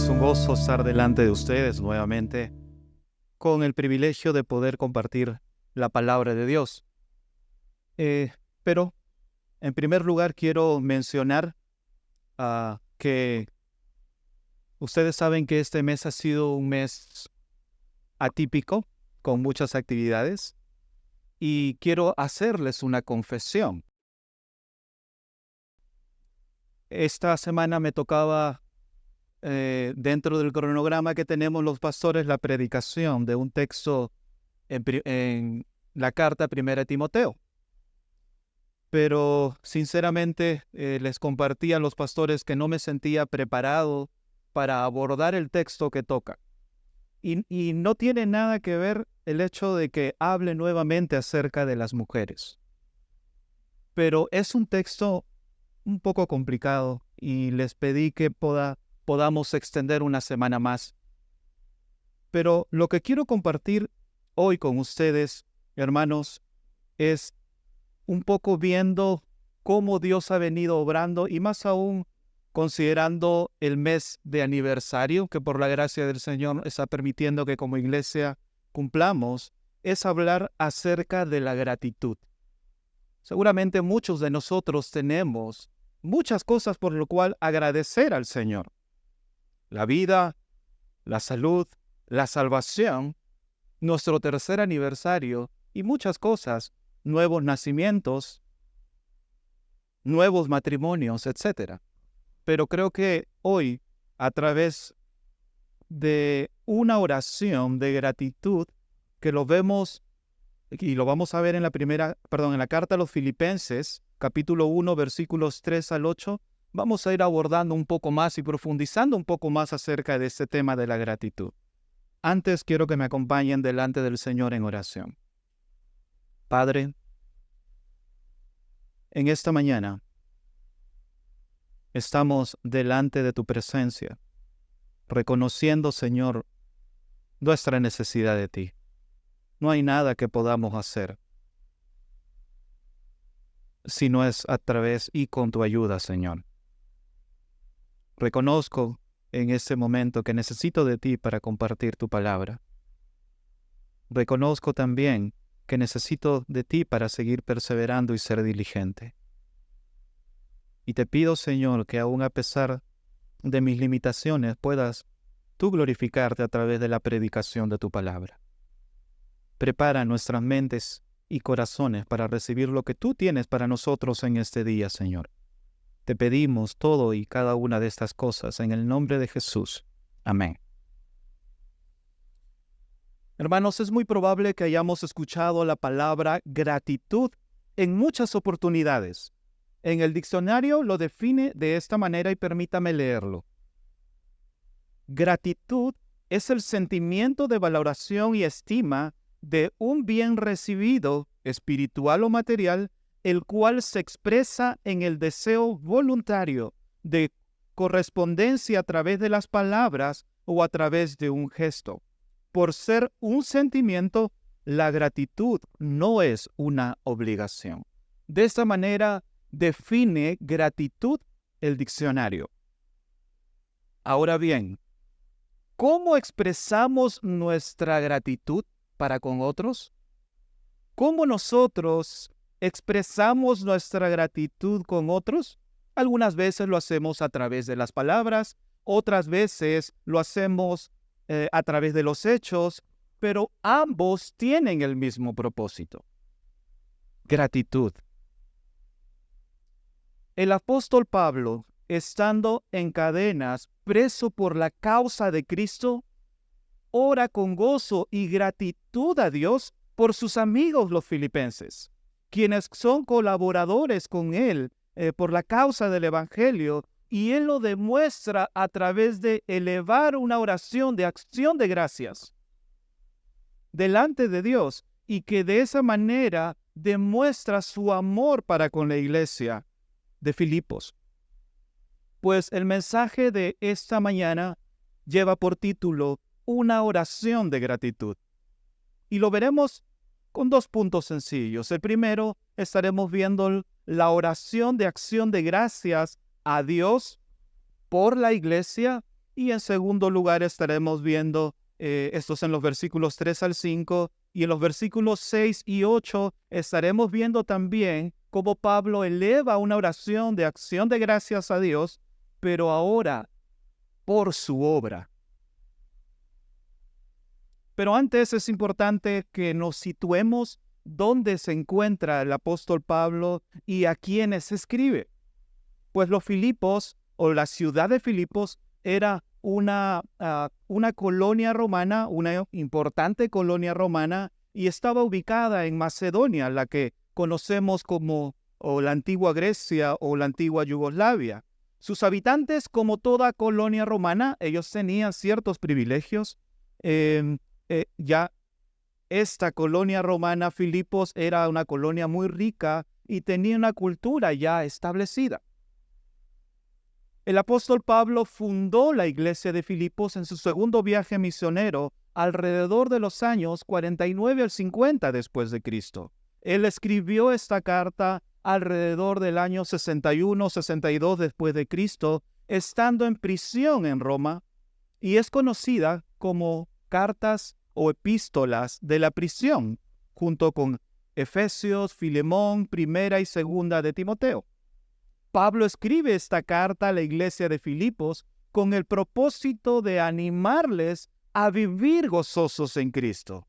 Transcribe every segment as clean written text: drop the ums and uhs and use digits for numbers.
Es un gozo estar delante de ustedes nuevamente con el privilegio de poder compartir la palabra de Dios. Pero, en primer lugar, quiero mencionar que ustedes saben que este mes ha sido un mes atípico, con muchas actividades, y quiero hacerles una confesión. Esta semana me tocaba, dentro del cronograma que tenemos los pastores, la predicación de un texto en la carta primera de Timoteo. Pero sinceramente les compartí a los pastores que no me sentía preparado para abordar el texto que toca. Y no tiene nada que ver el hecho de que hable nuevamente acerca de las mujeres. Pero es un texto un poco complicado y les pedí que podamos extender una semana más. Pero lo que quiero compartir hoy con ustedes, hermanos, es un poco viendo cómo Dios ha venido obrando y más aún considerando el mes de aniversario que por la gracia del Señor está permitiendo que como iglesia cumplamos, es hablar acerca de la gratitud. Seguramente muchos de nosotros tenemos muchas cosas por lo cual agradecer al Señor. La vida, la salud, la salvación, nuestro tercer aniversario y muchas cosas, nuevos nacimientos, nuevos matrimonios, etc. Pero creo que hoy, a través de una oración de gratitud, que lo vemos y lo vamos a ver en la carta a los Filipenses, capítulo 1, versículos 3 al 8, vamos a ir abordando un poco más y profundizando un poco más acerca de este tema de la gratitud. Antes quiero que me acompañen delante del Señor en oración. Padre, en esta mañana estamos delante de tu presencia, reconociendo, Señor, nuestra necesidad de ti. No hay nada que podamos hacer si no es a través y con tu ayuda, Señor. Reconozco en este momento que necesito de ti para compartir tu palabra. Reconozco también que necesito de ti para seguir perseverando y ser diligente. Y te pido, Señor, que aun a pesar de mis limitaciones puedas tú glorificarte a través de la predicación de tu palabra. Prepara nuestras mentes y corazones para recibir lo que tú tienes para nosotros en este día, Señor. Te pedimos todo y cada una de estas cosas en el nombre de Jesús. Amén. Hermanos, es muy probable que hayamos escuchado la palabra gratitud en muchas oportunidades. En el diccionario lo define de esta manera y permítame leerlo. Gratitud es el sentimiento de valoración y estima de un bien recibido, espiritual o material, el cual se expresa en el deseo voluntario de correspondencia a través de las palabras o a través de un gesto. Por ser un sentimiento, la gratitud no es una obligación. De esta manera define gratitud el diccionario. Ahora bien, ¿cómo expresamos nuestra gratitud para con otros? ¿Cómo nosotros expresamos nuestra gratitud con otros? Algunas veces lo hacemos a través de las palabras, otras veces lo hacemos a través de los hechos, pero ambos tienen el mismo propósito. Gratitud. El apóstol Pablo, estando en cadenas, preso por la causa de Cristo, ora con gozo y gratitud a Dios por sus amigos los filipenses, quienes son colaboradores con él por la causa del Evangelio, y él lo demuestra a través de elevar una oración de acción de gracias delante de Dios, y que de esa manera demuestra su amor para con la iglesia de Filipos. Pues el mensaje de esta mañana lleva por título una oración de gratitud. Y lo veremos con dos puntos sencillos. El primero, estaremos viendo la oración de acción de gracias a Dios por la iglesia Y en segundo lugar estaremos viendo, estos en los versículos 3 al 5, y en los versículos 6 y 8 estaremos viendo también cómo Pablo eleva una oración de acción de gracias a Dios, pero ahora por su obra. Pero antes es importante que nos situemos dónde se encuentra el apóstol Pablo y a quiénes escribe. Pues los Filipos, o la ciudad de Filipos, era una colonia romana, una importante colonia romana, y estaba ubicada en Macedonia, la que conocemos como o la antigua Grecia o la antigua Yugoslavia. Sus habitantes, como toda colonia romana, ellos tenían ciertos privilegios. Ya esta colonia romana, Filipos, era una colonia muy rica y tenía una cultura ya establecida. El apóstol Pablo fundó la iglesia de Filipos en su segundo viaje misionero alrededor de los años 49 al 50 después de Cristo. Él escribió esta carta alrededor del año 61-62 después de Cristo, estando en prisión en Roma, y es conocida como cartas o epístolas de la prisión, junto con Efesios, Filemón, Primera y Segunda de Timoteo. Pablo escribe esta carta a la iglesia de Filipos con el propósito de animarles a vivir gozosos en Cristo.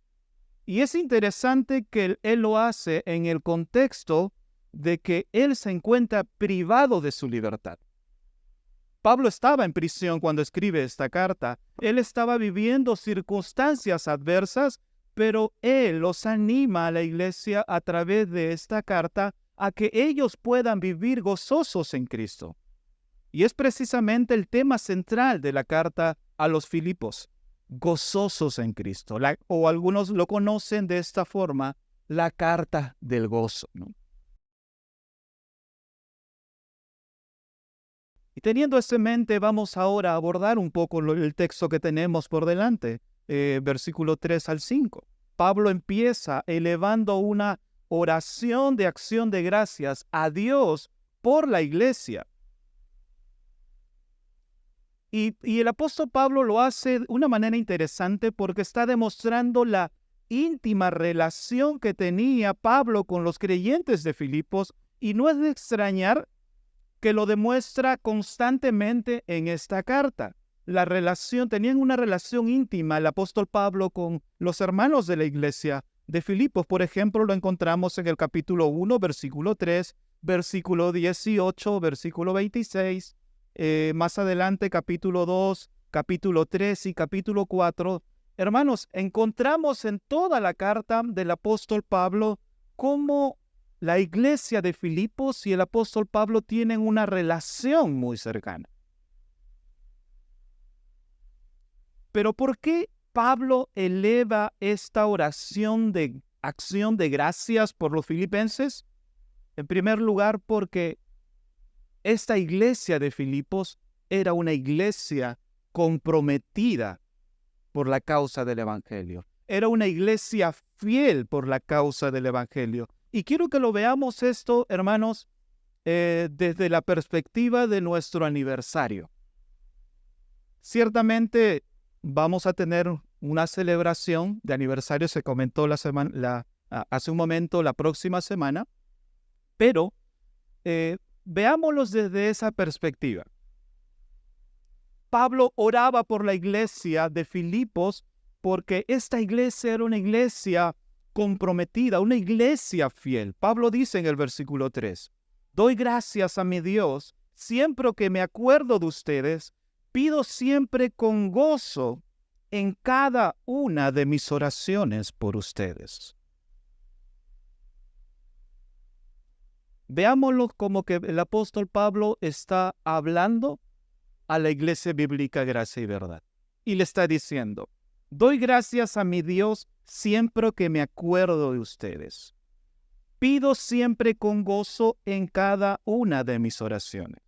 Y es interesante que él lo hace en el contexto de que él se encuentra privado de su libertad. Pablo estaba en prisión cuando escribe esta carta. Él estaba viviendo circunstancias adversas, pero él los anima a la iglesia a través de esta carta a que ellos puedan vivir gozosos en Cristo. Y es precisamente el tema central de la carta a los Filipos, gozosos en Cristo, o algunos lo conocen de esta forma, la carta del gozo, ¿no? Y teniendo esto en mente, vamos ahora a abordar un poco el texto que tenemos por delante, versículo 3 al 5. Pablo empieza elevando una oración de acción de gracias a Dios por la iglesia. Y el apóstol Pablo lo hace de una manera interesante porque está demostrando la íntima relación que tenía Pablo con los creyentes de Filipos, y no es de extrañar que lo demuestra constantemente en esta carta. Tenían una relación íntima el apóstol Pablo con los hermanos de la iglesia de Filipos. Por ejemplo, lo encontramos en el capítulo 1, versículo 3, versículo 18, versículo 26, más adelante capítulo 2, capítulo 3 y capítulo 4. Hermanos, encontramos en toda la carta del apóstol Pablo cómo la iglesia de Filipos y el apóstol Pablo tienen una relación muy cercana. Pero ¿por qué Pablo eleva esta oración de acción de gracias por los filipenses? En primer lugar, porque esta iglesia de Filipos era una iglesia comprometida por la causa del evangelio. Era una iglesia fiel por la causa del evangelio. Y quiero que lo veamos esto, hermanos, desde la perspectiva de nuestro aniversario. Ciertamente vamos a tener una celebración de aniversario, se comentó hace un momento, la próxima semana, pero veámoslos desde esa perspectiva. Pablo oraba por la iglesia de Filipos porque esta iglesia era una iglesia comprometida, una iglesia fiel. Pablo dice en el versículo 3, doy gracias a mi Dios siempre que me acuerdo de ustedes, pido siempre con gozo en cada una de mis oraciones por ustedes. Veámoslo como que el apóstol Pablo está hablando a la iglesia bíblica Gracia y Verdad. Y le está diciendo, doy gracias a mi Dios siempre que me acuerdo de ustedes. Pido siempre con gozo en cada una de mis oraciones.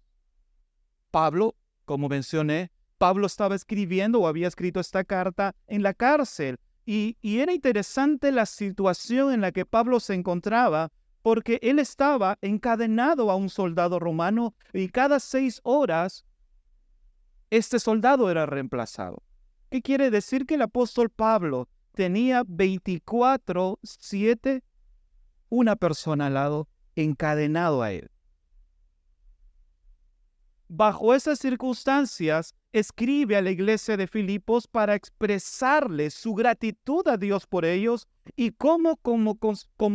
Pablo, como mencioné, Pablo estaba escribiendo o había escrito esta carta en la cárcel. Y era interesante la situación en la que Pablo se encontraba, porque él estaba encadenado a un soldado romano y cada 6 horas este soldado era reemplazado. ¿Qué quiere decir? Que el apóstol Pablo tenía 24/7 una persona al lado, encadenado a él. Bajo esas circunstancias, escribe a la iglesia de Filipos para expresarle su gratitud a Dios por ellos y cómo como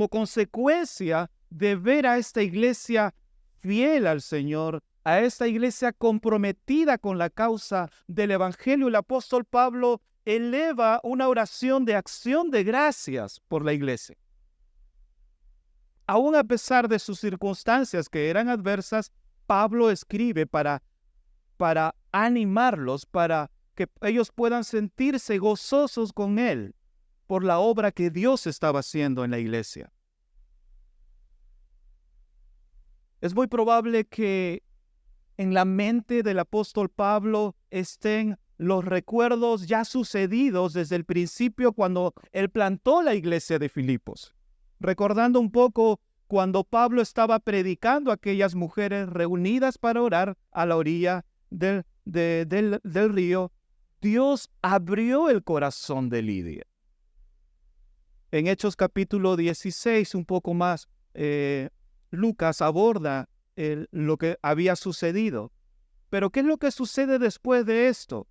consecuencia de ver a esta iglesia fiel al Señor, a esta iglesia comprometida con la causa del Evangelio, el apóstol Pablo eleva una oración de acción de gracias por la iglesia. Aún a pesar de sus circunstancias que eran adversas, Pablo escribe para animarlos, para que ellos puedan sentirse gozosos con él por la obra que Dios estaba haciendo en la iglesia. Es muy probable que en la mente del apóstol Pablo estén los recuerdos ya sucedidos desde el principio cuando él plantó la iglesia de Filipos. Recordando un poco cuando Pablo estaba predicando a aquellas mujeres reunidas para orar a la orilla del río, Dios abrió el corazón de Lidia. En Hechos capítulo 16, un poco más, Lucas aborda lo que había sucedido. Pero ¿qué es lo que sucede después de esto?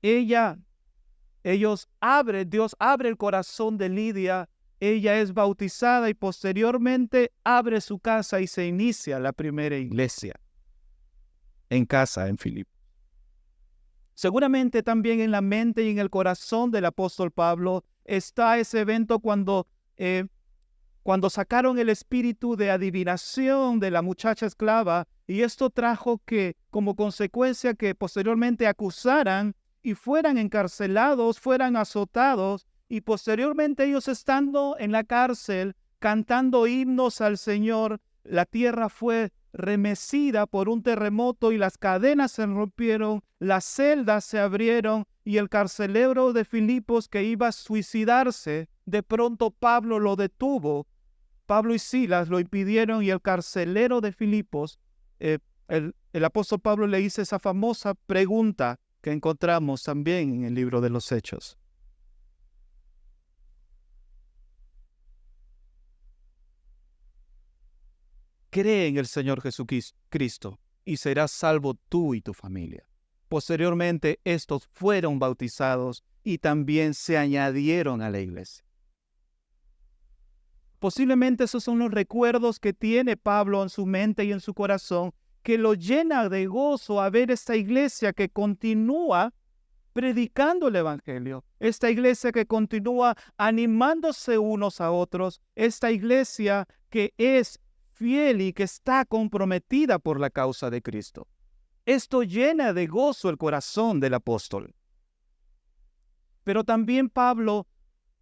Dios abre el corazón de Lidia. Ella es bautizada y posteriormente abre su casa y se inicia la primera iglesia en casa en Filipos. Seguramente también en la mente y en el corazón del apóstol Pablo está ese evento cuando sacaron el espíritu de adivinación de la muchacha esclava, y esto trajo que como consecuencia que posteriormente acusaran y fueran encarcelados, fueran azotados, y posteriormente ellos estando en la cárcel, cantando himnos al Señor, la tierra fue remecida por un terremoto y las cadenas se rompieron, las celdas se abrieron y el carcelero de Filipos que iba a suicidarse, de pronto Pablo lo detuvo. Pablo y Silas lo impidieron y el carcelero de Filipos, el apóstol Pablo le hizo esa famosa pregunta que encontramos también en el libro de los Hechos. Cree en el Señor Jesucristo y serás salvo tú y tu familia. Posteriormente, estos fueron bautizados y también se añadieron a la iglesia. Posiblemente esos son los recuerdos que tiene Pablo en su mente y en su corazón, que lo llena de gozo a ver esta iglesia que continúa predicando el Evangelio, esta iglesia que continúa animándose unos a otros, esta iglesia que es fiel y que está comprometida por la causa de Cristo. Esto llena de gozo el corazón del apóstol. Pero también Pablo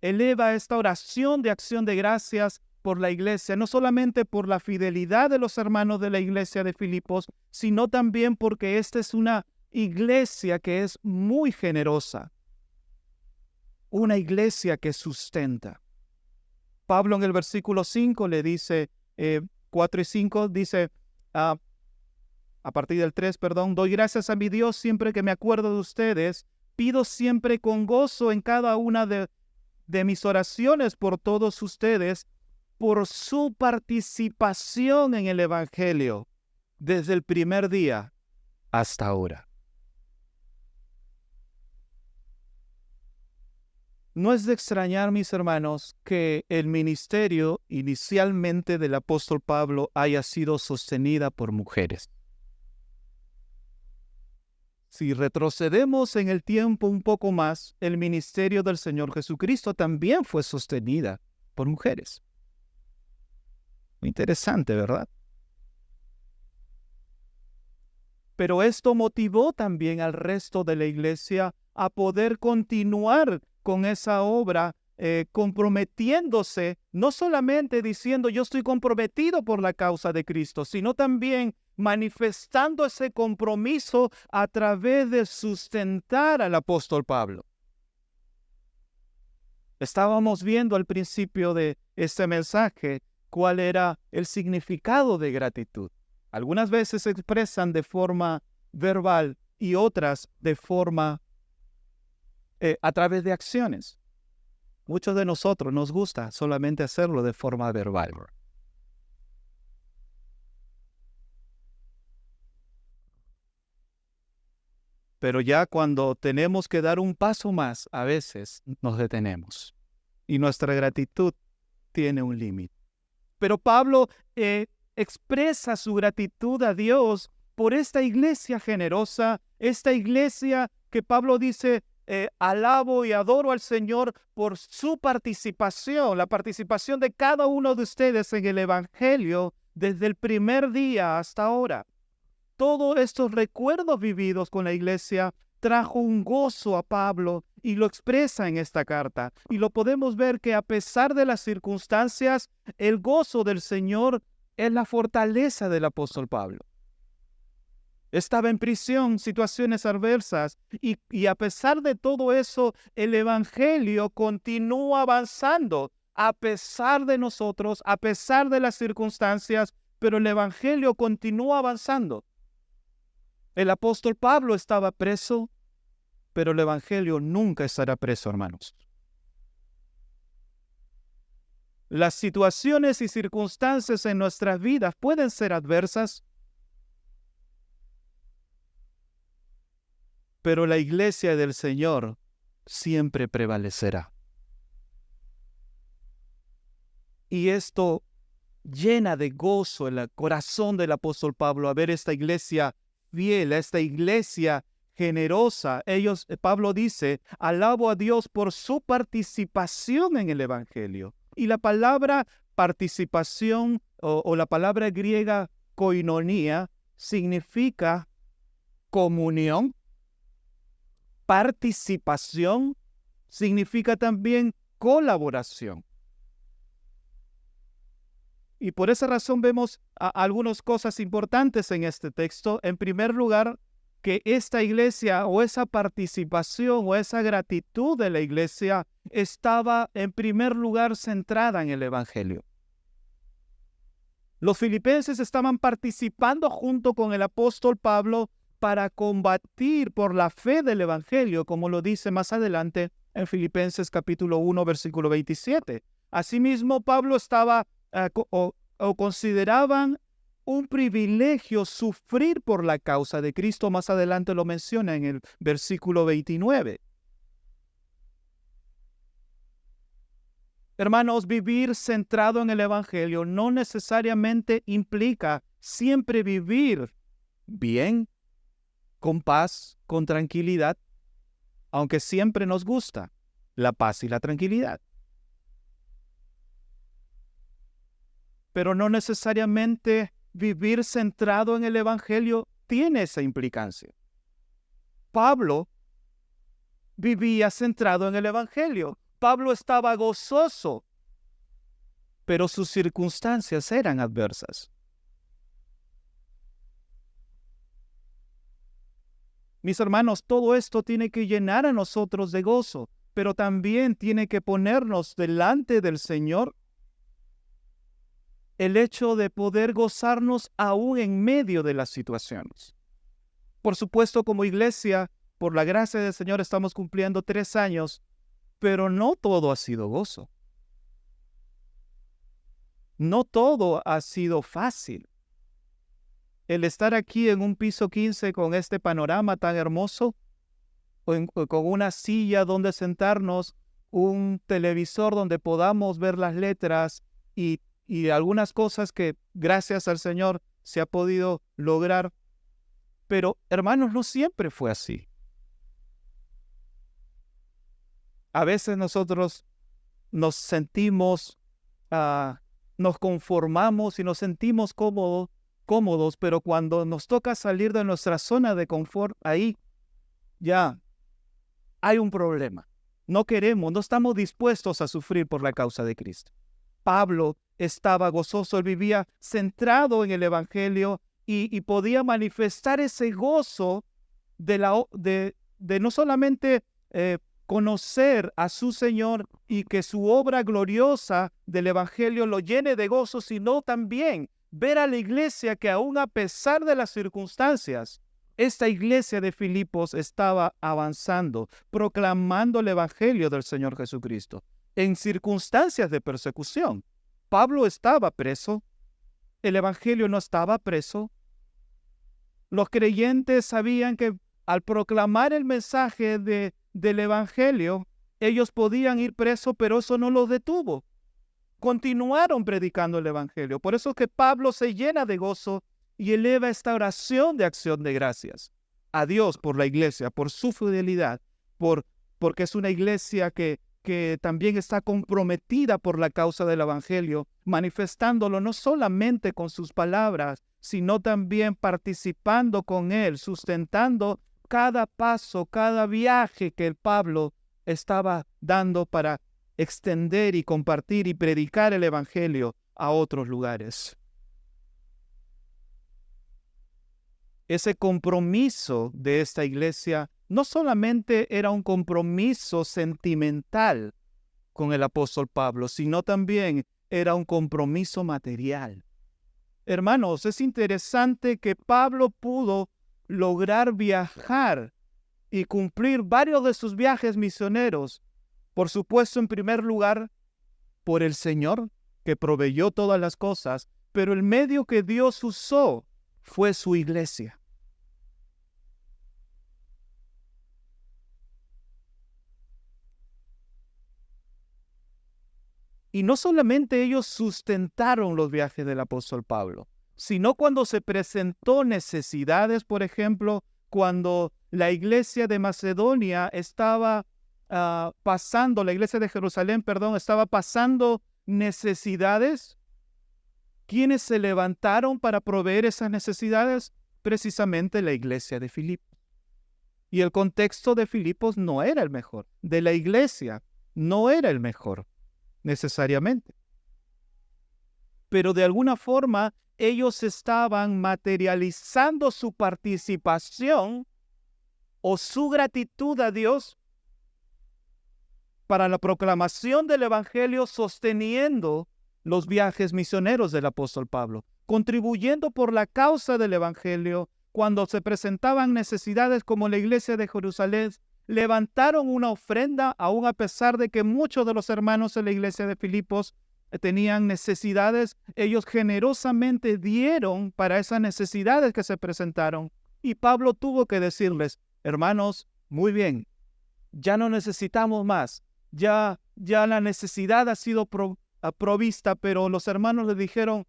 eleva esta oración de acción de gracias por la iglesia, no solamente por la fidelidad de los hermanos de la iglesia de Filipos, sino también porque esta es una iglesia que es muy generosa, una iglesia que sustenta. Pablo en el versículo 5 le dice, 4 y 5, dice, a partir del 3, doy gracias a mi Dios siempre que me acuerdo de ustedes, pido siempre con gozo en cada una de mis oraciones por todos ustedes, por su participación en el Evangelio, desde el primer día hasta ahora. No es de extrañar, mis hermanos, que el ministerio inicialmente del apóstol Pablo haya sido sostenida por mujeres. Si retrocedemos en el tiempo un poco más, el ministerio del Señor Jesucristo también fue sostenida por mujeres. Muy interesante, ¿verdad? Pero esto motivó también al resto de la iglesia a poder continuar con esa obra, comprometiéndose, no solamente diciendo yo estoy comprometido por la causa de Cristo, sino también manifestando ese compromiso a través de sustentar al apóstol Pablo. Estábamos viendo al principio de este mensaje cuál era el significado de gratitud. Algunas veces se expresan de forma verbal y otras de forma, a través de acciones. Muchos de nosotros nos gusta solamente hacerlo de forma verbal. Pero ya cuando tenemos que dar un paso más, a veces nos detenemos. Y nuestra gratitud tiene un límite. Pero Pablo expresa su gratitud a Dios por esta iglesia generosa, esta iglesia que Pablo dice, alabo y adoro al Señor por su participación, la participación de cada uno de ustedes en el Evangelio desde el primer día hasta ahora. Todos estos recuerdos vividos con la iglesia trajo un gozo a Pablo y lo expresa en esta carta. Y lo podemos ver que a pesar de las circunstancias, el gozo del Señor es la fortaleza del apóstol Pablo. Estaba en prisión, situaciones adversas, y a pesar de todo eso, el Evangelio continúa avanzando, a pesar de nosotros, a pesar de las circunstancias, pero el Evangelio continúa avanzando. El apóstol Pablo estaba preso, pero el Evangelio nunca estará preso, hermanos. Las situaciones y circunstancias en nuestras vidas pueden ser adversas, pero la iglesia del Señor siempre prevalecerá. Y esto llena de gozo el corazón del apóstol Pablo a ver esta iglesia fiel, a esta iglesia generosa. Pablo dice, alabo a Dios por su participación en el Evangelio. Y la palabra participación o la palabra griega koinonia significa comunión. Participación significa también colaboración. Y por esa razón vemos algunas cosas importantes en este texto. En primer lugar, que esta iglesia o esa participación o esa gratitud de la iglesia estaba en primer lugar centrada en el Evangelio. Los filipenses estaban participando junto con el apóstol Pablo para combatir por la fe del Evangelio, como lo dice más adelante en Filipenses capítulo 1, versículo 27. Asimismo, Pablo estaba consideraban un privilegio sufrir por la causa de Cristo. Más adelante lo menciona en el versículo 29. Hermanos, vivir centrado en el Evangelio no necesariamente implica siempre vivir bien, con paz, con tranquilidad, aunque siempre nos gusta la paz y la tranquilidad. Pero no necesariamente vivir centrado en el Evangelio tiene esa implicancia. Pablo vivía centrado en el Evangelio. Pablo estaba gozoso, pero sus circunstancias eran adversas. Mis hermanos, todo esto tiene que llenar a nosotros de gozo, pero también tiene que ponernos delante del Señor el hecho de poder gozarnos aún en medio de las situaciones. Por supuesto, como iglesia, por la gracia del Señor, estamos cumpliendo 3 años, pero no todo ha sido gozo. No todo ha sido fácil. El estar aquí en un piso 15 con este panorama tan hermoso, con una silla donde sentarnos, un televisor donde podamos ver las letras y algunas cosas que gracias al Señor se ha podido lograr. Pero, hermanos, no siempre fue así. A veces nosotros nos sentimos, nos conformamos y nos sentimos cómodos, pero cuando nos toca salir de nuestra zona de confort, ahí ya hay un problema. No estamos dispuestos a sufrir por la causa de Cristo. Pablo estaba gozoso, él vivía centrado en el Evangelio y podía manifestar ese gozo de no solamente conocer a su Señor y que su obra gloriosa del Evangelio lo llene de gozo, sino también ver a la iglesia que aún a pesar de las circunstancias, Esta iglesia de Filipos estaba avanzando, proclamando el evangelio del Señor Jesucristo en circunstancias de persecución. Pablo estaba preso, el evangelio no estaba preso. Los creyentes sabían que al proclamar el mensaje del evangelio, ellos podían ir presos, pero eso no los detuvo. Continuaron predicando el evangelio. Por eso es que Pablo se llena de gozo y eleva esta oración de acción de gracias a Dios por la iglesia, por su fidelidad, porque es una iglesia que también está comprometida por la causa del evangelio, manifestándolo no solamente con sus palabras, sino también participando con él, sustentando cada paso, cada viaje que el Pablo estaba dando para extender y compartir y predicar el evangelio a otros lugares. Ese compromiso de esta iglesia no solamente era un compromiso sentimental con el apóstol Pablo, sino también era un compromiso material. Hermanos, es interesante que Pablo pudo lograr viajar y cumplir varios de sus viajes misioneros, por supuesto, en primer lugar, por el Señor, que proveyó todas las cosas, pero el medio que Dios usó fue su iglesia. Y no solamente ellos sustentaron los viajes del apóstol Pablo, sino cuando se presentó necesidades, por ejemplo, cuando la iglesia de Macedonia estaba la iglesia de Jerusalén, estaba pasando necesidades. ¿Quiénes se levantaron para proveer esas necesidades? Precisamente la iglesia de Filipos. Y el contexto de Filipos no era el mejor, de la iglesia no era el mejor necesariamente. Pero de alguna forma ellos estaban materializando su participación o su gratitud a Dios para la proclamación del evangelio, sosteniendo los viajes misioneros del apóstol Pablo, contribuyendo por la causa del evangelio. Cuando se presentaban necesidades como la iglesia de Jerusalén, levantaron una ofrenda, aún a pesar de que muchos de los hermanos de la iglesia de Filipos tenían necesidades. Ellos generosamente dieron para esas necesidades que se presentaron. Y Pablo tuvo que decirles: hermanos, muy bien, ya no necesitamos más. Ya la necesidad ha sido provista, pero los hermanos le dijeron: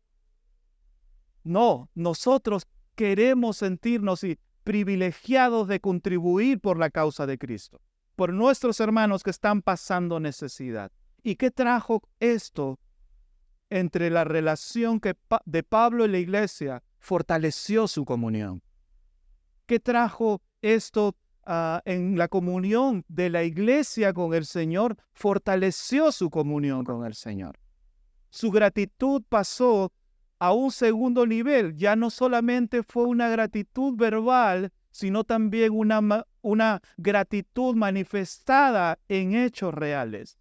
no, nosotros queremos sentirnos privilegiados de contribuir por la causa de Cristo, por nuestros hermanos que están pasando necesidad. ¿Y qué trajo esto entre la relación de Pablo y la iglesia? Fortaleció su comunión. ¿Qué trajo esto en la comunión de la iglesia con el Señor? Fortaleció su comunión con el Señor. Su gratitud pasó a un segundo nivel. Ya no solamente fue una gratitud verbal, sino también una gratitud manifestada en hechos reales.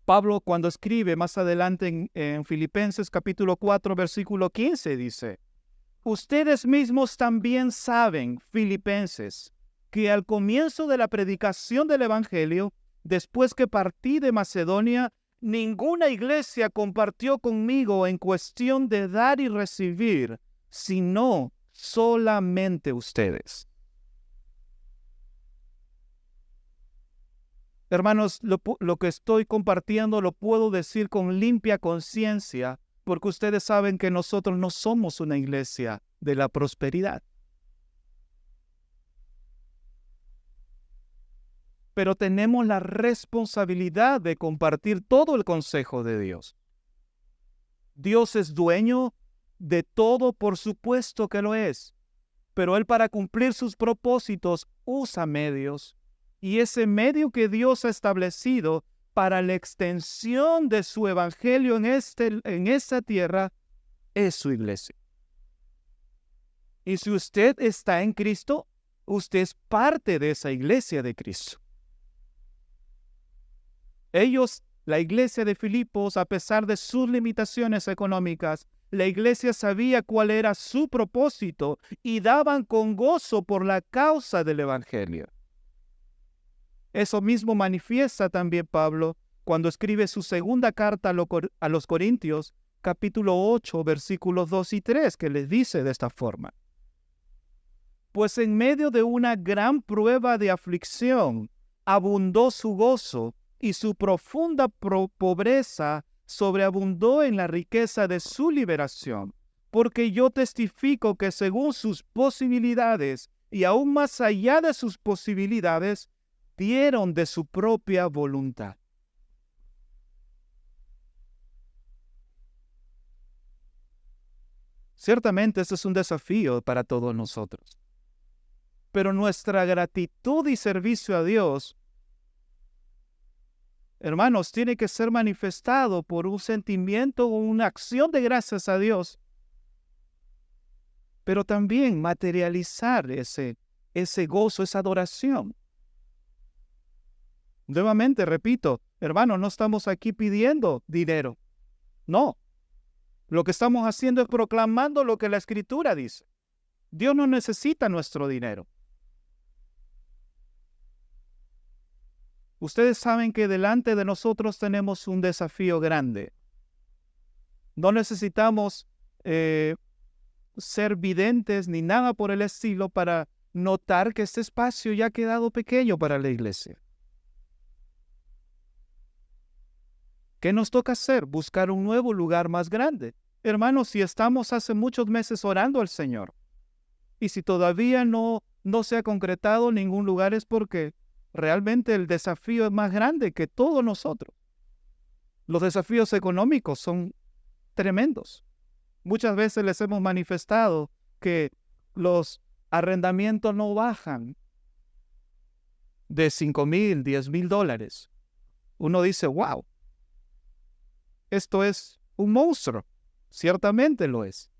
Pablo, cuando escribe más adelante en Filipenses capítulo 4, versículo 15, dice: ustedes mismos también saben, filipenses, que al comienzo de la predicación del evangelio, después que partí de Macedonia, ninguna iglesia compartió conmigo en cuestión de dar y recibir, sino solamente ustedes. Hermanos, lo que estoy compartiendo lo puedo decir con limpia conciencia, porque ustedes saben que nosotros no somos una iglesia de la prosperidad. Pero tenemos la responsabilidad de compartir todo el consejo de Dios. Dios es dueño de todo, por supuesto que lo es, pero Él, para cumplir sus propósitos, usa medios, y ese medio que Dios ha establecido para la extensión de su evangelio en esta tierra es su iglesia. Y si usted está en Cristo, usted es parte de esa iglesia de Cristo. Ellos, la iglesia de Filipos, a pesar de sus limitaciones económicas, la iglesia sabía cuál era su propósito y daban con gozo por la causa del evangelio. Eso mismo manifiesta también Pablo cuando escribe su segunda carta a los Corintios, capítulo 8, versículos 2 y 3, que les dice de esta forma: pues en medio de una gran prueba de aflicción, abundó su gozo, y su profunda pobreza sobreabundó en la riqueza de su liberación. Porque yo testifico que según sus posibilidades, y aún más allá de sus posibilidades, dieron de su propia voluntad. Ciertamente este es un desafío para todos nosotros. Pero nuestra gratitud y servicio a Dios, hermanos, tiene que ser manifestado por un sentimiento o una acción de gracias a Dios, pero también materializar ese gozo, esa adoración. Nuevamente, repito, hermanos, no estamos aquí pidiendo dinero. No. Lo que estamos haciendo es proclamando lo que la Escritura dice. Dios no necesita nuestro dinero. Ustedes saben que delante de nosotros tenemos un desafío grande. No necesitamos ser videntes ni nada por el estilo para notar que este espacio ya ha quedado pequeño para la iglesia. ¿Qué nos toca hacer? Buscar un nuevo lugar más grande. Hermanos, si estamos hace muchos meses orando al Señor, y si todavía no se ha concretado ningún lugar, es porque realmente el desafío es más grande que todos nosotros. Los desafíos económicos son tremendos. Muchas veces les hemos manifestado que los arrendamientos no bajan de $5,000, $10,000. Uno dice, wow, esto es un monstruo. Ciertamente lo es.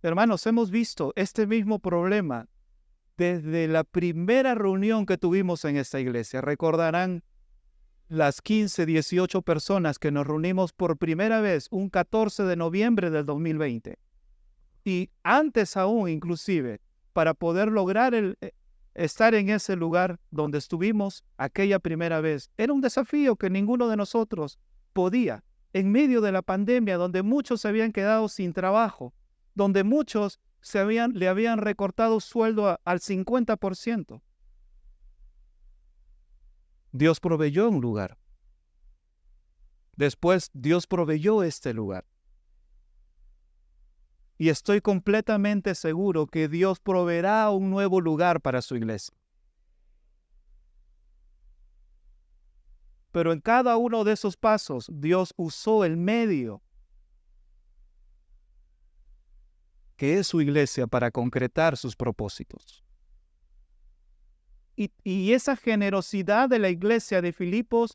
Hermanos, hemos visto este mismo problema desde la primera reunión que tuvimos en esta iglesia. Recordarán las 15, 18 personas que nos reunimos por primera vez un 14 de noviembre del 2020. Y antes aún, inclusive, para poder lograr estar en ese lugar donde estuvimos aquella primera vez, era un desafío que ninguno de nosotros podía. En medio de la pandemia, donde muchos se habían quedado sin trabajo, donde muchos le habían recortado sueldo al 50%. Dios proveyó un lugar. Después Dios proveyó este lugar. Y estoy completamente seguro que Dios proveerá un nuevo lugar para su iglesia. Pero en cada uno de esos pasos, Dios usó el medio que es su iglesia para concretar sus propósitos. Y esa generosidad de la iglesia de Filipos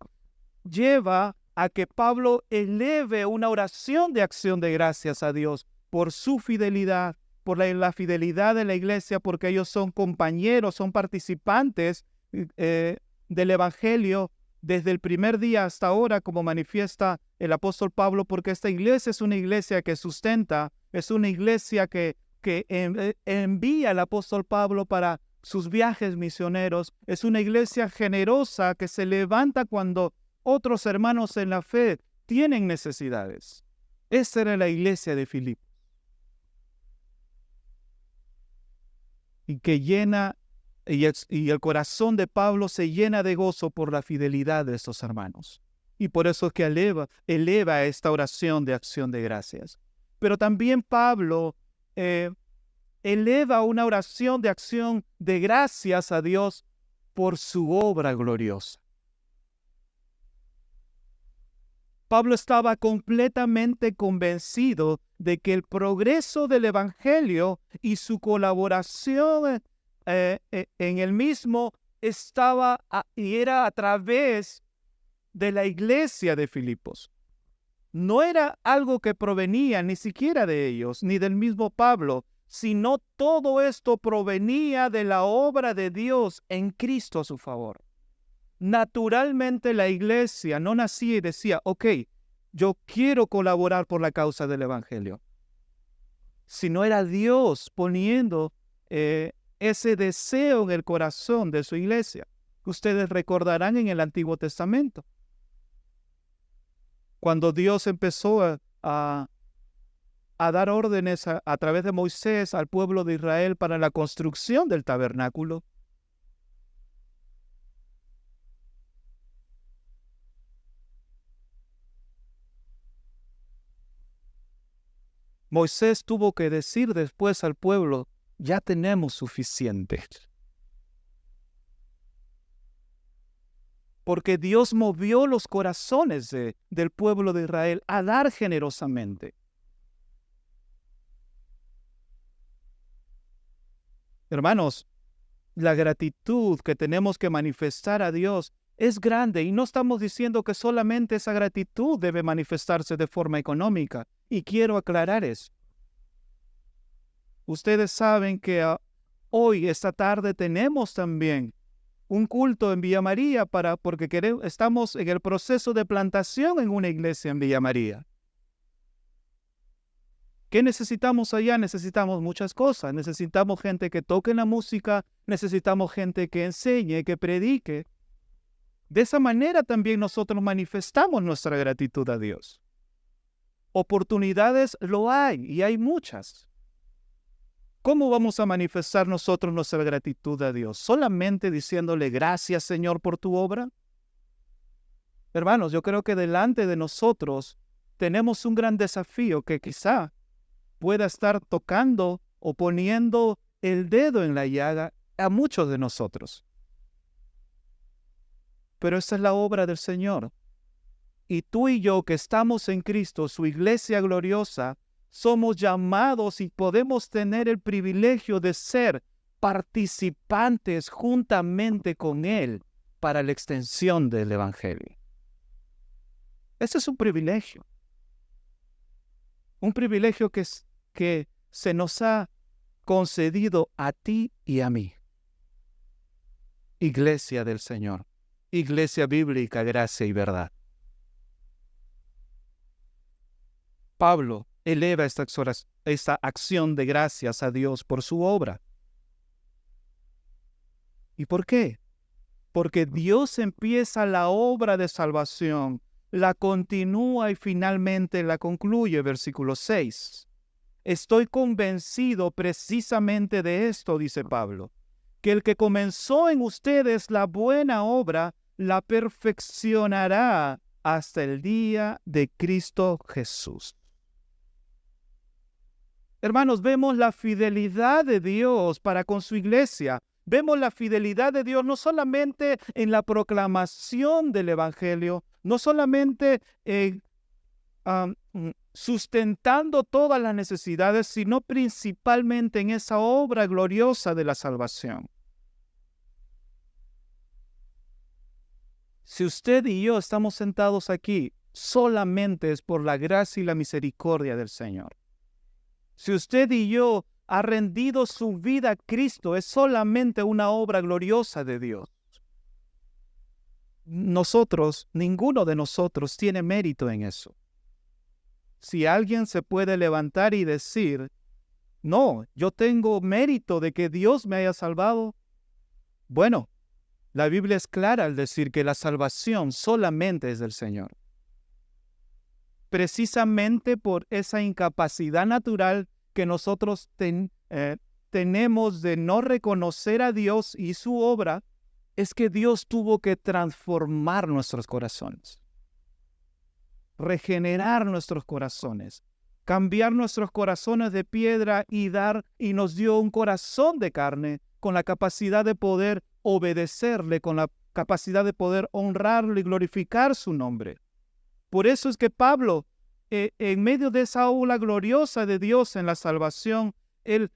lleva a que Pablo eleve una oración de acción de gracias a Dios por su fidelidad, por la fidelidad de la iglesia, porque ellos son compañeros, son participantes del Evangelio desde el primer día hasta ahora, como manifiesta el apóstol Pablo, porque esta iglesia es una iglesia que sustenta, es una iglesia que envía al apóstol Pablo para sus viajes misioneros, es una iglesia generosa que se levanta cuando otros hermanos en la fe tienen necesidades. Esa era la iglesia de Filipos. Y que llena, y el corazón de Pablo se llena de gozo por la fidelidad de estos hermanos. Y por eso es que eleva esta oración de acción de gracias. Pero también Pablo eleva una oración de acción de gracias a Dios por su obra gloriosa. Pablo estaba completamente convencido de que el progreso del Evangelio y su colaboración en el mismo era a través de la iglesia de Filipos. No era algo que provenía ni siquiera de ellos, ni del mismo Pablo, sino todo esto provenía de la obra de Dios en Cristo a su favor. Naturalmente la iglesia no nacía y decía, ok, yo quiero colaborar por la causa del Evangelio. Sino era Dios poniendo ese deseo en el corazón de su iglesia. Ustedes recordarán en el Antiguo Testamento, cuando Dios empezó a dar órdenes a través de Moisés al pueblo de Israel para la construcción del tabernáculo. Moisés tuvo que decir después al pueblo, ya tenemos suficiente. Porque Dios movió los corazones del pueblo de Israel a dar generosamente. Hermanos, la gratitud que tenemos que manifestar a Dios es grande y no estamos diciendo que solamente esa gratitud debe manifestarse de forma económica. Y quiero aclarar eso. Ustedes saben que hoy, esta tarde, tenemos también un culto en Villa María porque estamos en el proceso de plantación en una iglesia en Villa María. ¿Qué necesitamos allá? Necesitamos muchas cosas. Necesitamos gente que toque la música, necesitamos gente que enseñe, que predique. De esa manera también nosotros manifestamos nuestra gratitud a Dios. Oportunidades lo hay y hay muchas. ¿Cómo vamos a manifestar nosotros nuestra gratitud a Dios? ¿Solamente diciéndole gracias, Señor, por tu obra? Hermanos, yo creo que delante de nosotros tenemos un gran desafío que quizá pueda estar tocando o poniendo el dedo en la llaga a muchos de nosotros. Pero esa es la obra del Señor. Y tú y yo que estamos en Cristo, su iglesia gloriosa, somos llamados y podemos tener el privilegio de ser participantes juntamente con Él para la extensión del Evangelio. Ese es un privilegio. Un privilegio que se nos ha concedido a ti y a mí. Iglesia del Señor. Iglesia bíblica, gracia y verdad. Pablo eleva esta acción de gracias a Dios por su obra. ¿Y por qué? Porque Dios empieza la obra de salvación, la continúa y finalmente la concluye. Versículo 6. Estoy convencido precisamente de esto, dice Pablo, que el que comenzó en ustedes la buena obra, la perfeccionará hasta el día de Cristo Jesús. Hermanos, vemos la fidelidad de Dios para con su iglesia. Vemos la fidelidad de Dios no solamente en la proclamación del Evangelio, no solamente sustentando todas las necesidades, sino principalmente en esa obra gloriosa de la salvación. Si usted y yo estamos sentados aquí, solamente es por la gracia y la misericordia del Señor. Si usted y yo ha rendido su vida a Cristo, es solamente una obra gloriosa de Dios. Ninguno de nosotros tiene mérito en eso. Si alguien se puede levantar y decir, no, yo tengo mérito de que Dios me haya salvado, bueno, la Biblia es clara al decir que la salvación solamente es del Señor. Precisamente por esa incapacidad natural que nosotros tenemos de no reconocer a Dios y su obra, es que Dios tuvo que transformar nuestros corazones, regenerar nuestros corazones, cambiar nuestros corazones de piedra y nos dio un corazón de carne con la capacidad de poder obedecerle, con la capacidad de poder honrarle y glorificar su nombre. Por eso es que Pablo, en medio de esa obra gloriosa de Dios en la salvación, él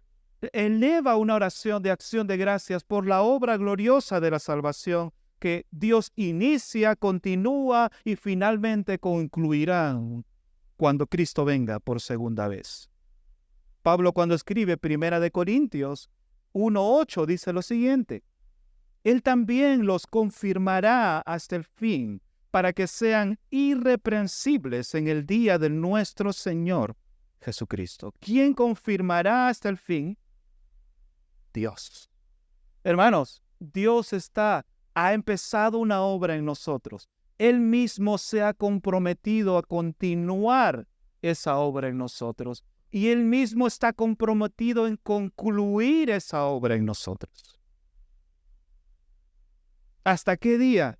eleva una oración de acción de gracias por la obra gloriosa de la salvación que Dios inicia, continúa y finalmente concluirá cuando Cristo venga por segunda vez. Pablo, cuando escribe 1 Corintios 1:8, dice lo siguiente: Él también los confirmará hasta el fin, para que sean irreprensibles en el día de nuestro Señor Jesucristo. ¿Quién confirmará hasta el fin? Dios. Hermanos, Dios ha empezado una obra en nosotros. Él mismo se ha comprometido a continuar esa obra en nosotros. Y Él mismo está comprometido en concluir esa obra en nosotros. ¿Hasta qué día?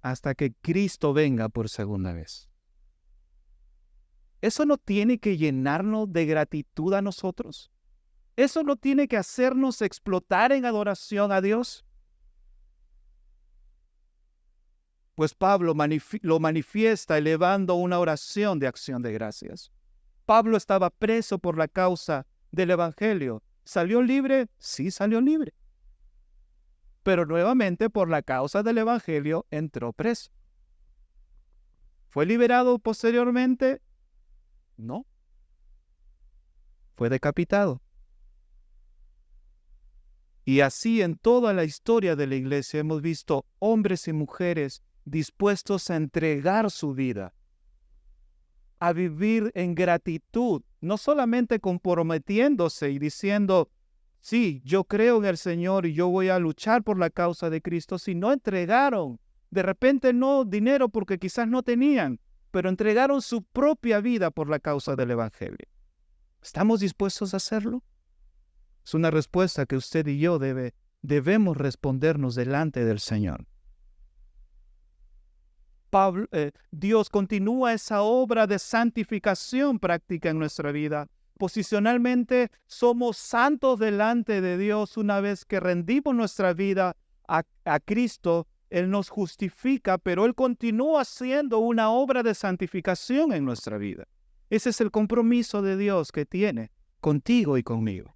Hasta que Cristo venga por segunda vez. ¿Eso no tiene que llenarnos de gratitud a nosotros? ¿Eso no tiene que hacernos explotar en adoración a Dios? Pues Pablo lo manifiesta elevando una oración de acción de gracias. Pablo estaba preso por la causa del Evangelio. ¿Salió libre? Sí, salió libre. Pero nuevamente por la causa del Evangelio entró preso. ¿Fue liberado posteriormente? No. Fue decapitado. Y así en toda la historia de la iglesia hemos visto hombres y mujeres dispuestos a entregar su vida, a vivir en gratitud, no solamente comprometiéndose y diciendo, sí, yo creo en el Señor y yo voy a luchar por la causa de Cristo, sino entregaron, de repente no dinero porque quizás no tenían, pero entregaron su propia vida por la causa del Evangelio. ¿Estamos dispuestos a hacerlo? Es una respuesta que usted y yo debemos respondernos delante del Señor. Dios continúa esa obra de santificación práctica en nuestra vida. Posicionalmente somos santos delante de Dios una vez que rendimos nuestra vida a Cristo. Él nos justifica, pero Él continúa haciendo una obra de santificación en nuestra vida. Ese es el compromiso de Dios que tiene contigo y conmigo.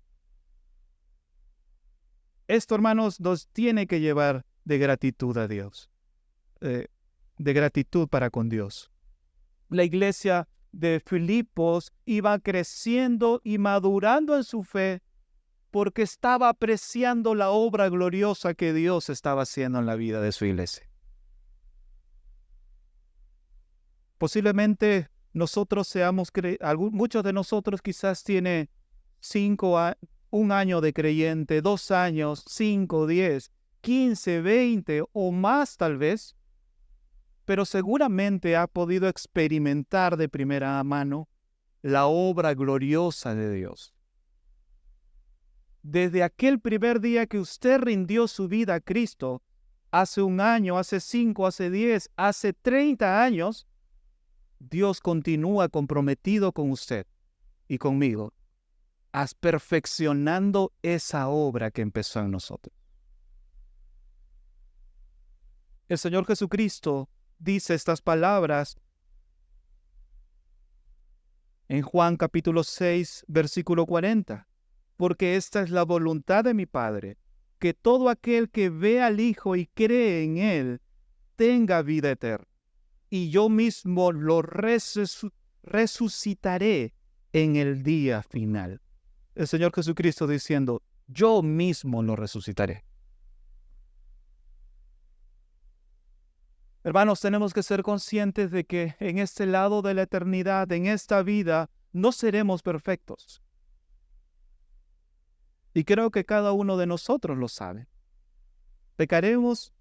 Esto, hermanos, nos tiene que llevar de gratitud a Dios, de gratitud para con Dios. La iglesia de Filipos iba creciendo y madurando en su fe porque estaba apreciando la obra gloriosa que Dios estaba haciendo en la vida de su iglesia. Posiblemente muchos de nosotros quizás tiene 1 año de creyente, 2 años, 5, 10, 15, 20 o más tal vez, pero seguramente ha podido experimentar de primera mano la obra gloriosa de Dios. Desde aquel primer día que usted rindió su vida a Cristo, hace 1 año, hace 5, hace 10, hace 30 años, Dios continúa comprometido con usted y conmigo, perfeccionando esa obra que empezó en nosotros. El Señor Jesucristo dice estas palabras en Juan capítulo 6, versículo 40. Porque esta es la voluntad de mi Padre, que todo aquel que ve al Hijo y cree en Él tenga vida eterna. Y yo mismo lo resucitaré en el día final. El Señor Jesucristo diciendo, yo mismo lo resucitaré. Hermanos, tenemos que ser conscientes de que en este lado de la eternidad, en esta vida, no seremos perfectos. Y creo que cada uno de nosotros lo sabe. ¿Pecaremos?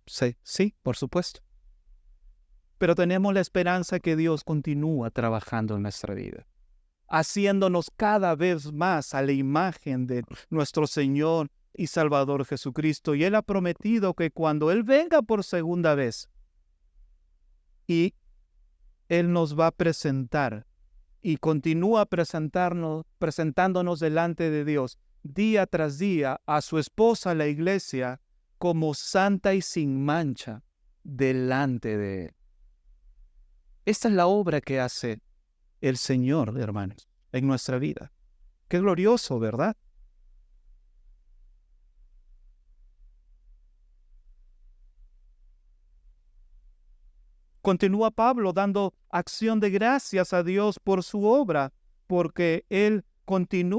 Sí, por supuesto. Pero tenemos la esperanza que Dios continúa trabajando en nuestra vida, haciéndonos cada vez más a la imagen de nuestro Señor y Salvador Jesucristo. Y Él ha prometido que cuando Él venga por segunda vez, y Él nos va a presentar y continúa presentándonos delante de Dios día tras día a su esposa, la iglesia, como santa y sin mancha delante de Él. Esta es la obra que hace el Señor, hermanos, en nuestra vida. Qué glorioso, ¿verdad? Continúa Pablo dando acción de gracias a Dios por su obra, porque Él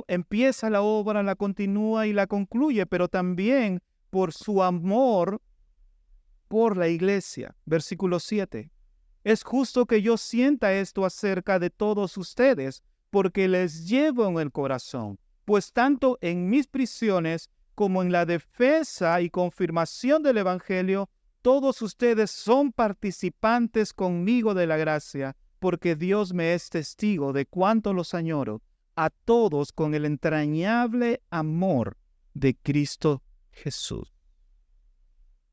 empieza la obra, la continúa y la concluye, pero también por su amor por la iglesia. Versículo 7. Es justo que yo sienta esto acerca de todos ustedes, porque les llevo en el corazón, pues tanto en mis prisiones como en la defensa y confirmación del Evangelio, todos ustedes son participantes conmigo de la gracia, porque Dios me es testigo de cuánto los añoro a todos con el entrañable amor de Cristo Jesús.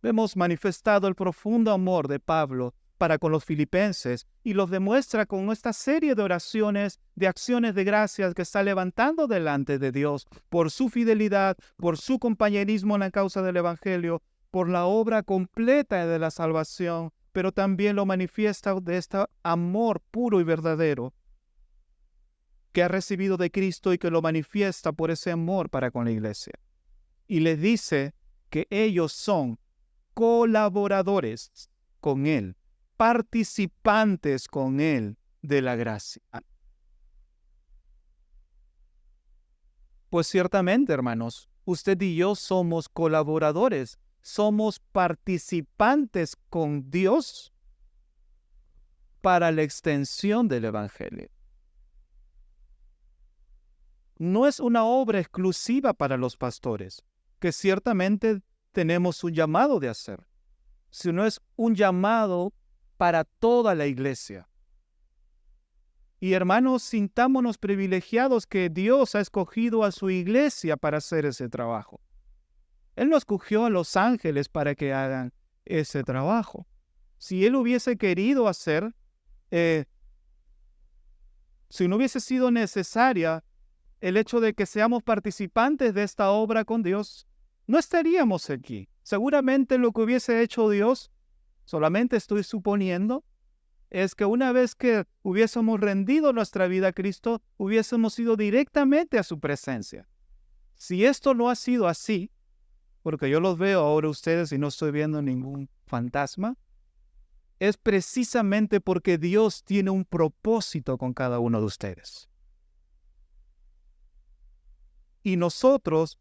Vemos manifestado el profundo amor de Pablo para con los filipenses y los demuestra con esta serie de oraciones, de acciones de gracias que está levantando delante de Dios por su fidelidad, por su compañerismo en la causa del Evangelio, por la obra completa de la salvación, pero también lo manifiesta de este amor puro y verdadero que ha recibido de Cristo y que lo manifiesta por ese amor para con la iglesia. Y le dice que ellos son colaboradores con Él, participantes con Él de la gracia. Pues ciertamente, hermanos, usted y yo somos colaboradores, somos participantes con Dios para la extensión del Evangelio. No es una obra exclusiva para los pastores, que ciertamente tenemos un llamado de hacer, sino es un llamado para toda la iglesia. Y hermanos, sintámonos privilegiados que Dios ha escogido a su iglesia para hacer ese trabajo. Él no escogió a los ángeles para que hagan ese trabajo. Si Él hubiese querido hacer, si no hubiese sido necesaria el hecho de que seamos participantes de esta obra con Dios, no estaríamos aquí. Seguramente lo que hubiese hecho Dios, solamente estoy suponiendo, es que una vez que hubiésemos rendido nuestra vida a Cristo, hubiésemos ido directamente a su presencia. Si esto no ha sido así, porque yo los veo ahora ustedes y no estoy viendo ningún fantasma, es precisamente porque Dios tiene un propósito con cada uno de ustedes. Y nosotros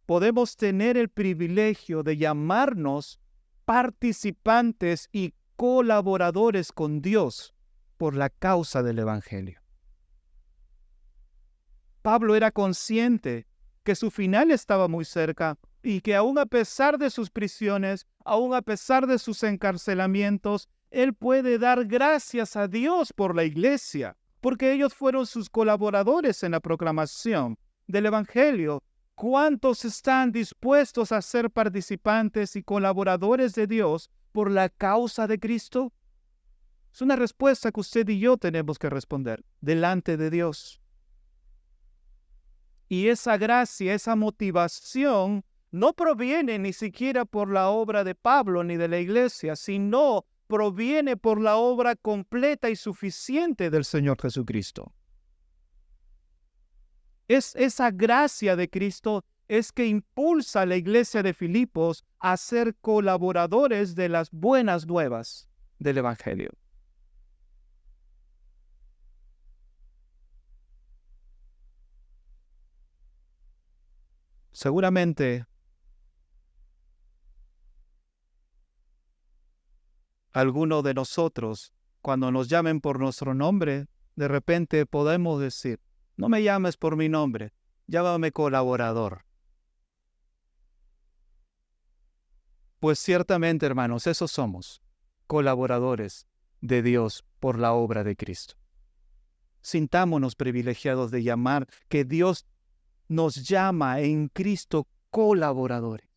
podemos tener el privilegio de llamarnos participantes y colaboradores con Dios por la causa del Evangelio. Pablo era consciente que su final estaba muy cerca y que aún a pesar de sus prisiones, aún a pesar de sus encarcelamientos, él puede dar gracias a Dios por la iglesia, porque ellos fueron sus colaboradores en la proclamación del Evangelio. ¿Cuántos están dispuestos a ser participantes y colaboradores de Dios por la causa de Cristo? Es una respuesta que usted y yo tenemos que responder delante de Dios. Y esa gracia, esa motivación, no proviene ni siquiera por la obra de Pablo ni de la iglesia, sino proviene por la obra completa y suficiente del Señor Jesucristo. Es esa gracia de Cristo es que impulsa a la iglesia de Filipos a ser colaboradores de las buenas nuevas del Evangelio. Seguramente alguno de nosotros, cuando nos llamen por nuestro nombre, de repente podemos decir, no me llames por mi nombre, llámame colaborador. Pues ciertamente, hermanos, esos somos, colaboradores de Dios por la obra de Cristo. Sintámonos privilegiados de llamar que Dios nos llama en Cristo colaboradores.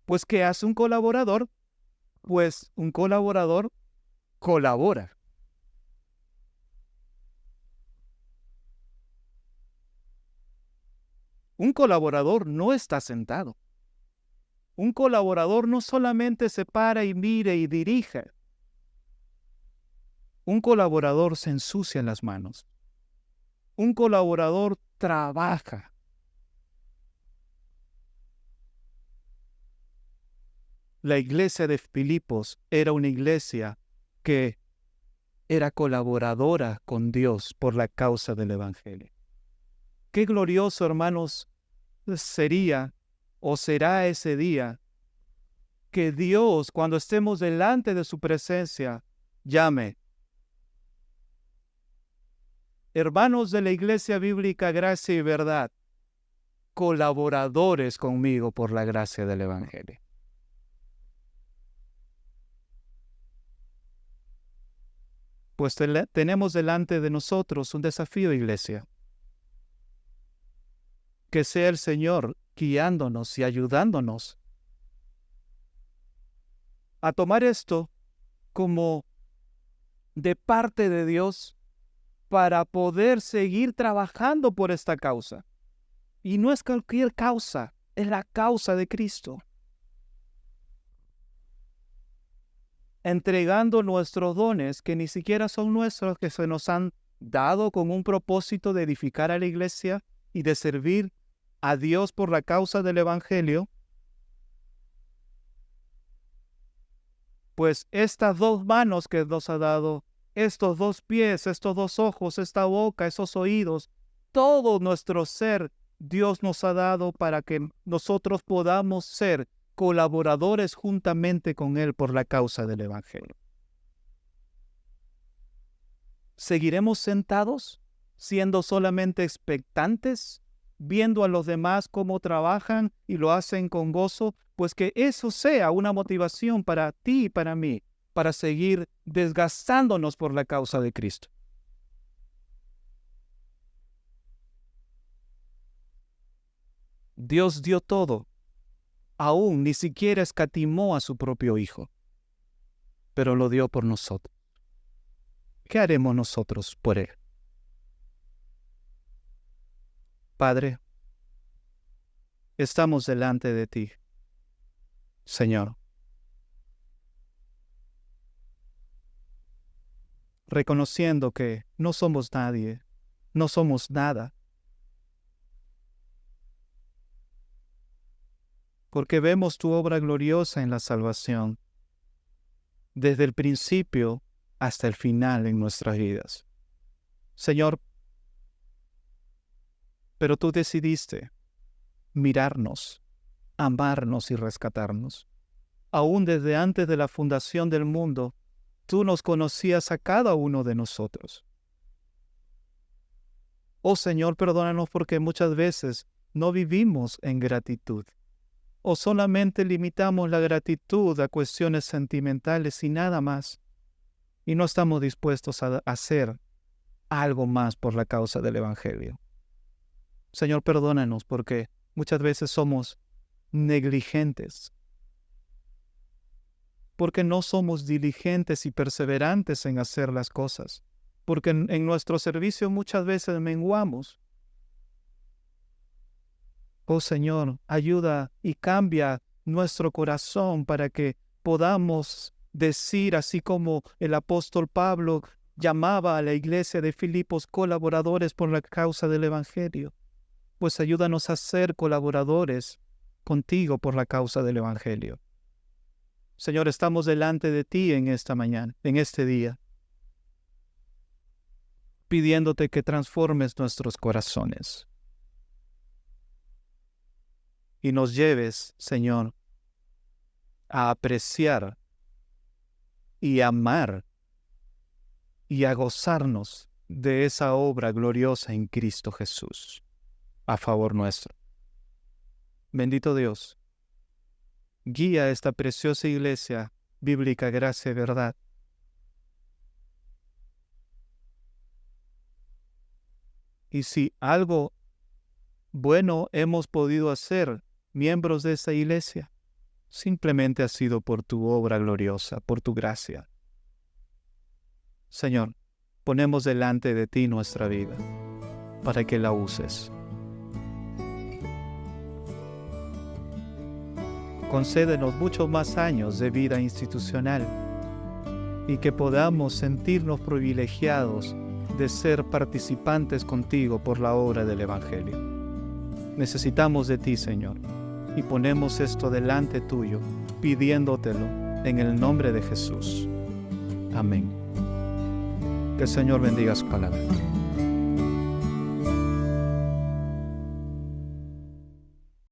Pues, ¿qué hace un colaborador? Pues un colaborador colabora. Un colaborador no está sentado. Un colaborador no solamente se para y mire y dirige. Un colaborador se ensucia las manos. Un colaborador trabaja. La iglesia de Filipos era una iglesia que era colaboradora con Dios por la causa del Evangelio. Qué glorioso, hermanos, sería o será ese día que Dios, cuando estemos delante de su presencia, llame. Hermanos de la Iglesia Bíblica Gracia y Verdad, colaboradores conmigo por la gracia del Evangelio. Pues tenemos delante de nosotros un desafío, iglesia. Que sea el Señor guiándonos y ayudándonos a tomar esto como de parte de Dios para poder seguir trabajando por esta causa. Y no es cualquier causa, es la causa de Cristo. Entregando nuestros dones, que ni siquiera son nuestros, que se nos han dado con un propósito de edificar a la iglesia y de servir a Dios por la causa del Evangelio, pues estas dos manos que nos ha dado, estos dos pies, estos dos ojos, esta boca, esos oídos, todo nuestro ser, Dios nos ha dado para que nosotros podamos ser colaboradores juntamente con Él por la causa del Evangelio. ¿Seguiremos sentados, siendo solamente expectantes, viendo a los demás cómo trabajan y lo hacen con gozo? Pues que eso sea una motivación para ti y para mí, para seguir desgastándonos por la causa de Cristo. Dios dio todo. Aún ni siquiera escatimó a su propio Hijo, pero lo dio por nosotros. ¿Qué haremos nosotros por Él? Padre, estamos delante de ti, Señor, reconociendo que no somos nadie, no somos nada, porque vemos tu obra gloriosa en la salvación, desde el principio hasta el final en nuestras vidas. Señor, pero tú decidiste mirarnos, amarnos y rescatarnos. Aún desde antes de la fundación del mundo, tú nos conocías a cada uno de nosotros. Oh Señor, perdónanos porque muchas veces no vivimos en gratitud. O solamente limitamos la gratitud a cuestiones sentimentales y nada más, y no estamos dispuestos a hacer algo más por la causa del Evangelio. Señor, perdónanos porque muchas veces somos negligentes, porque no somos diligentes y perseverantes en hacer las cosas, porque en nuestro servicio muchas veces menguamos. Oh Señor, ayuda y cambia nuestro corazón para que podamos decir, así como el apóstol Pablo llamaba a la iglesia de Filipos colaboradores por la causa del Evangelio, pues ayúdanos a ser colaboradores contigo por la causa del Evangelio. Señor, estamos delante de ti en esta mañana, en este día, pidiéndote que transformes nuestros corazones. Y nos lleves, Señor, a apreciar y amar y a gozarnos de esa obra gloriosa en Cristo Jesús, a favor nuestro. Bendito Dios, guía a esta preciosa iglesia bíblica Gracia y Verdad. Y si algo bueno hemos podido hacer, miembros de esta iglesia, simplemente ha sido por tu obra gloriosa, por tu gracia. Señor, ponemos delante de ti nuestra vida, para que la uses. Concédenos muchos más años de vida institucional y que podamos sentirnos privilegiados de ser participantes contigo por la obra del Evangelio. Necesitamos de ti, Señor, y ponemos esto delante tuyo, pidiéndotelo en el nombre de Jesús. Amén. Que el Señor bendiga su palabra.